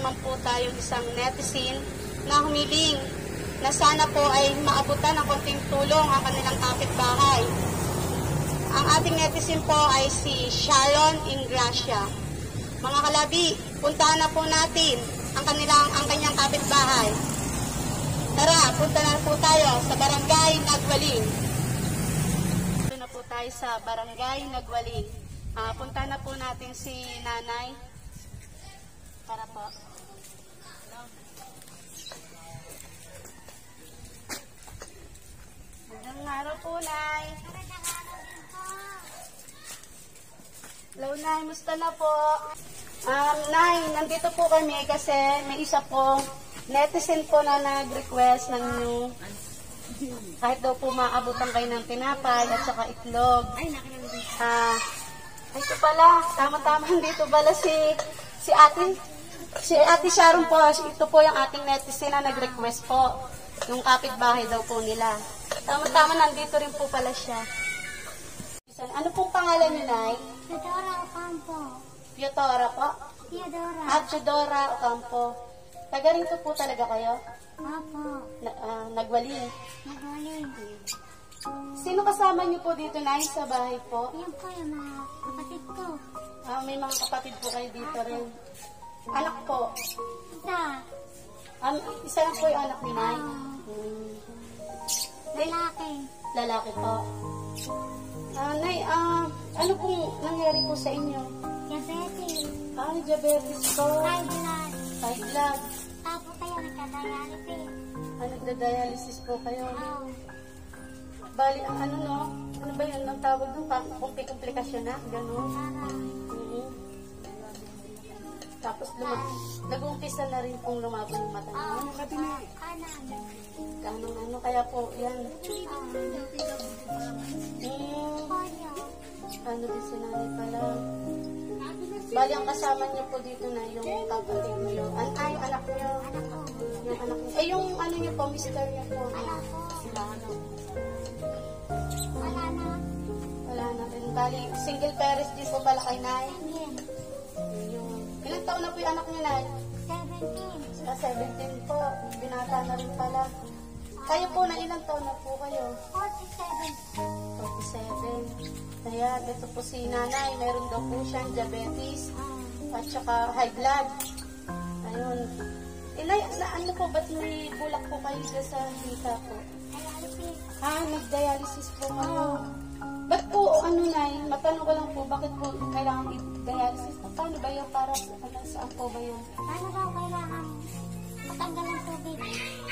naman po tayong isang netizen na humiling na sana po ay maabutan ng konting tulong ang kanilang kapitbahay. Ang ating netizen po ay si Sharon Ingracia. Mga kalabi, puntahan na po natin ang kanyang kapitbahay. Tara, punta na po tayo sa Barangay Nagwaling. Punta na po tayo sa Barangay Nagwaling. Punta na po natin si Nanay. Para po. Magandang araw po, Nay. Hello, Nay. Musta na po? Nay, nandito po kami kasi may isa pong netizen po na nag-request ng kahit daw po maabutan kayo ng tinapay at saka itlog. Ito pala, tama-tama dito pala si Ate Sharon po. Ito po yung ating netizen na nag-request po. Yung kapitbahay daw po nila. Tama-tama nandito rin po pala siya. Ano pong pangalan niyo, Nay? Teodora Ocampo. Teodora po? Teodora. Teodora Ocampo. Taga rin po talaga kayo? Opo. Nagwaling. Nagwaling. Sino kasama niyo po dito, Nay, sa bahay po? Yan po yung mga kapatid ko. May mga kapatid po kayo dito rin. Anak po? Isa. Isa lang po yung anak ni Nay? Lalaki. Lalaki po. Nay, ano pong nangyari po sa inyo? Diabetes. Diabetes po. High blood. High blood. Tapos kayo nagka-dialysis. Nagda-dialysis po kayo. Oo. Bali, ano ba yun? Ang tawag doon? Komplikasyon na? Ganun. Tapos nag-umpisa na rin pong lumabo yung mata niyo. Kanan. Kaya po, yan. Ano din si Nanay pala. Bali, ang kasama niyo po dito na yung kapatid niyo. Yung anak niyo. Yung anak niyo. Yung ano niyo po, mister niyo po. Wala na rin. Bali, single parents din po pala kay Nay. Ilang taon na po yung anak niyo, Nay? 17. 17 po. Binata na rin pala. Kayo po na ilang taon na po kayo? 47. 47. Ayan, ito po si Nanay. Meron daw po siyang diabetes at saka high blood. Ayun. Inay, ano po, ba't may bulak po kayo sa hita po? Nag-dialysis po kayo. Ba't po, Nay, matanong ko lang po, bakit po kailangan i-dialysis? Paano ba yun? Para saan po ba yun? Ano daw kailangan matanggal ang tubig?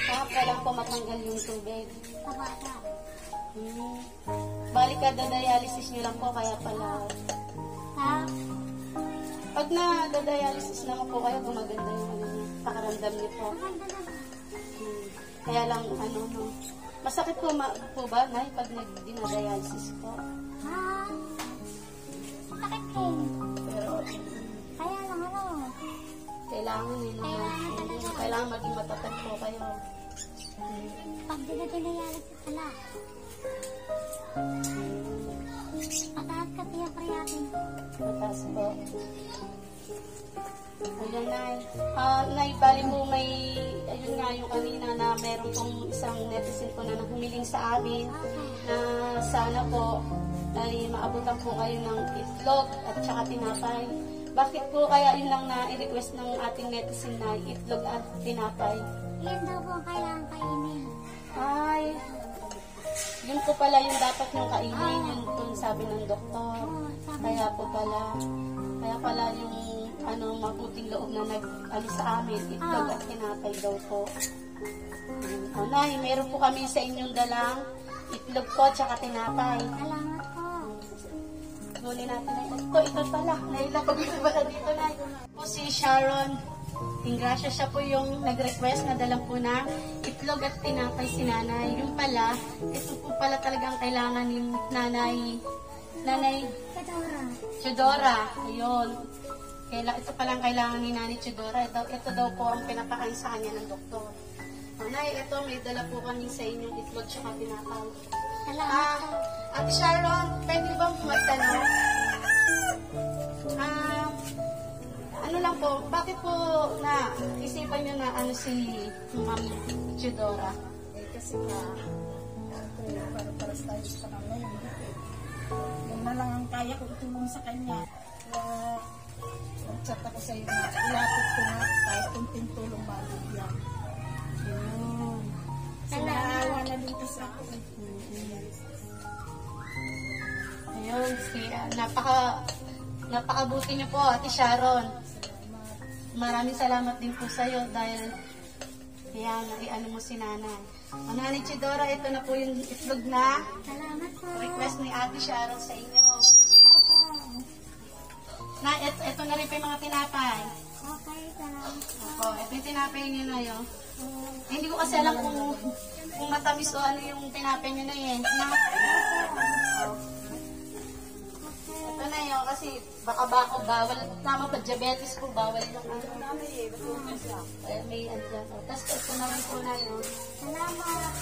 Kailangan po matanggal yung tubig. Sa bata. Balik kada dialysis nyo lang po, kaya pala. Pag na-dialysis naman po kayo, gumaganda yung pakaramdam niyo po. Kaya lang, masakit po ba, Nay, pag nag-dialysis po? Masakit din. Pero, Kaya lang kailangan kailangan maging matatag po kayo. Pag dinadialysis pala. Mataas ka tiyak natin. Mataas po. Ayun, Nay. Nay, bali mo may, ayun nga yung kanina na meron pong isang netizen po na humiling sa amin na sana po ay maabutan po kayo ng itlog at saka tinapay. Bakit po kaya yun lang na i-request ng ating netizen na itlog at tinapay? Yan daw po kailangan kainin. Yun po pala yung dapat yung kainin, yun po sabi ng doktor. Kaya pala yung mabuting loob na sa amin, itlog at tinapay daw po. Nay, meron po kami sa inyong dalang itlog po at saka tinapay. Salamat po. Kunin natin na ito pala. Nailapag ito pala dito, Nay. Po si Sharon Ingracia, siya po yung nag-request na dalang po na itlog at tinapay si Nanay. Yung pala, ito po pala talagang kailangan ni Nanay Teodora. Ayun. Ito palang kailangan ni Nanay Teodora. Ito daw po ang pinapakain sa kanya ng doktor. Nay, ito may dala po kami sa inyong itlog at tinapay. Salamat po. Ate Sharon, pwede bang magtanong? Ano ano lang po, bakit po na isipan nyo na ano si Ma'am Chidora? Kasi nga, para tayo sa kanya. Yung na lang ang kaya ko itulong sa kanya. Kaya, nag-chat ako sa iyo na ilapit ko na kahit kunting tulong mabigyan. Kasi naawa na din kasi ako. Ayun, napakabuti niyo po, Ate Sharon. Maraming salamat din po sa iyo dahil yan, ano mo si Nanay. Nanay Chidora, ito na po yung itlog na Salamat po. request ni Ate Sharon sa inyo. Opo. Na, ito na rin po yung mga tinapay. Okay, salamat po. Opo, ito yung tinapay niyo na yun. Hindi ko kasi alam kung matamis o ano yung tinapay niyo na yun. Ito na yun kasi baka bawal naman pa diabetes po, bawal yung ano. May ano dyan. Tapos ito na rin po na yun. Salamat.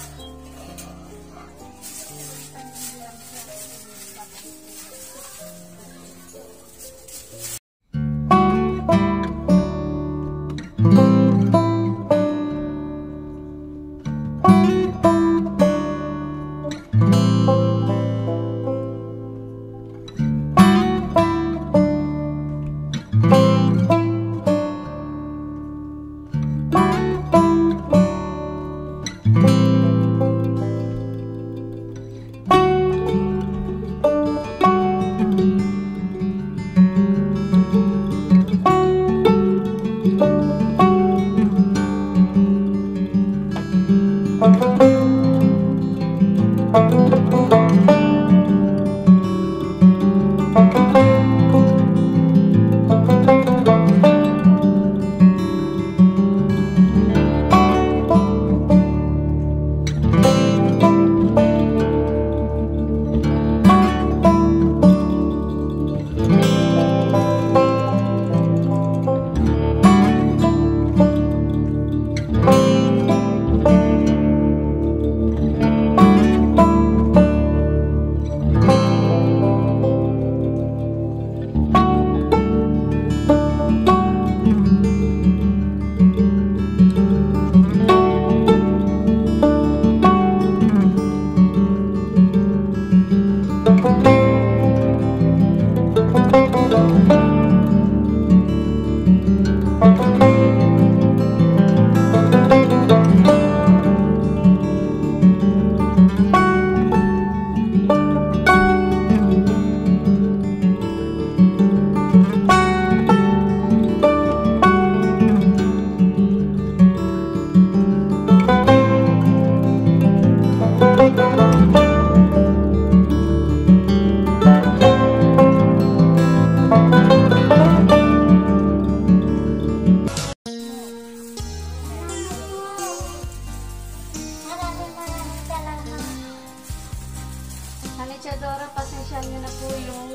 Nanay Chidora, pasensya niyo na po yung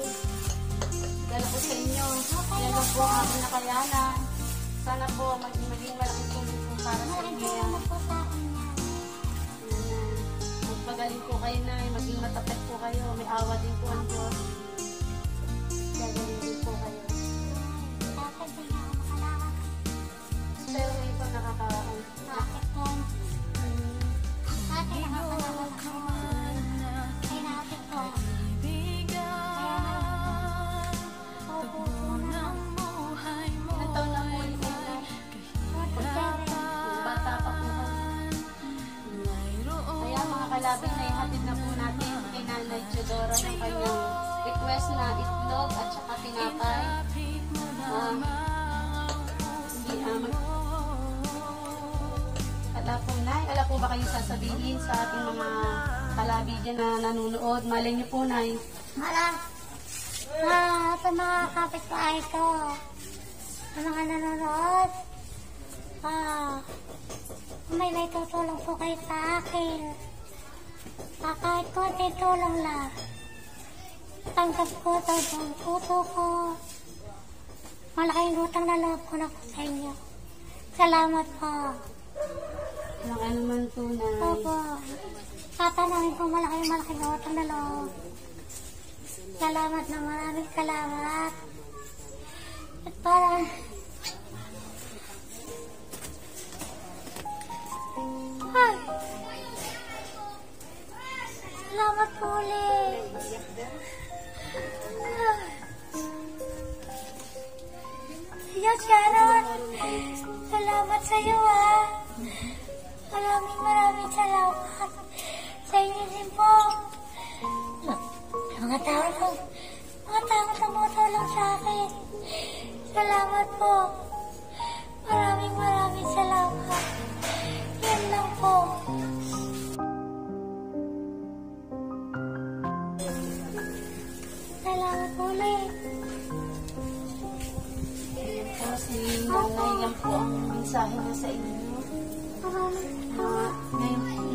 dala ko sa inyo. Yan lang po ang aking nakayanan. Sana po maging malaking tulong po para sa inyo yan. Salamat po sa akin yan. Ayan. Magpagaling po kayo na, maging matapat po kayo. May awa din po ang Diyos. Gagaling din po kayo. Dapat din ako makalakad. Pero ngayon po nakakaroon. Bakit yan? Ate, nakakalakad ako. Ay, natin po. Opo po na. Ilang taon na po ulit kayo? Bata pa po kayo. Kaya mga kalabing na ihatid na po natin kay Nanay Chidora ng kanyang request na itlog at saka tinapay. Wala po ba kayong sasabihin sa ating mga kalabi dyan na nanonood? Malay niyo po, Nay. Sa mga kapitbahay ko, sa mga nanonood, may tutulong po kayo sa akin. Kahit konting tulong lang. Tanggap ko ito, buong puso ko. Malaking utang na loob ko na po sa inyo. Salamat po. Walang anuman po, Nay. Opo. Tatanungin ko malaking utang na loob. Salamat na maraming salamat. At parang salamat sa iyo, ha. Maraming salamat. Sa inyo din po. Mga tao tumutulong sa akin. Salamat po. Maraming salamat. Yan lang po. Salamat ulit. Ayan po, si nanay, yan po ang mensahe niya sa inyo.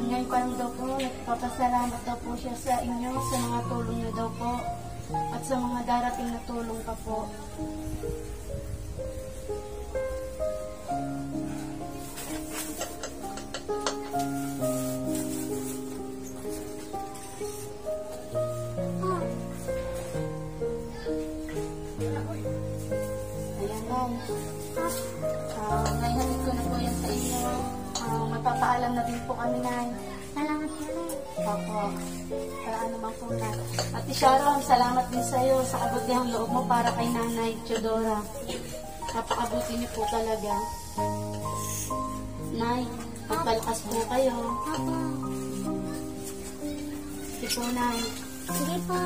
Ngayon pa lang daw po, nagpapasalamat daw po siya sa inyo, sa mga tulong niyo daw po, at sa mga darating na tulong pa po. Ayan na. Naihatid ko na po yan sa inyo. Magpapaalam na din po kami, Nay. Salamat ulit. Opo. Para ano man po na. Ate Sharon, salamat din sa iyo sa kabutihang loob mo para kay Nanay Teodora. Napakabuti niyo po talaga. Nay, magpalakas po kayo. Opo. Sige po, Nay. Sige po.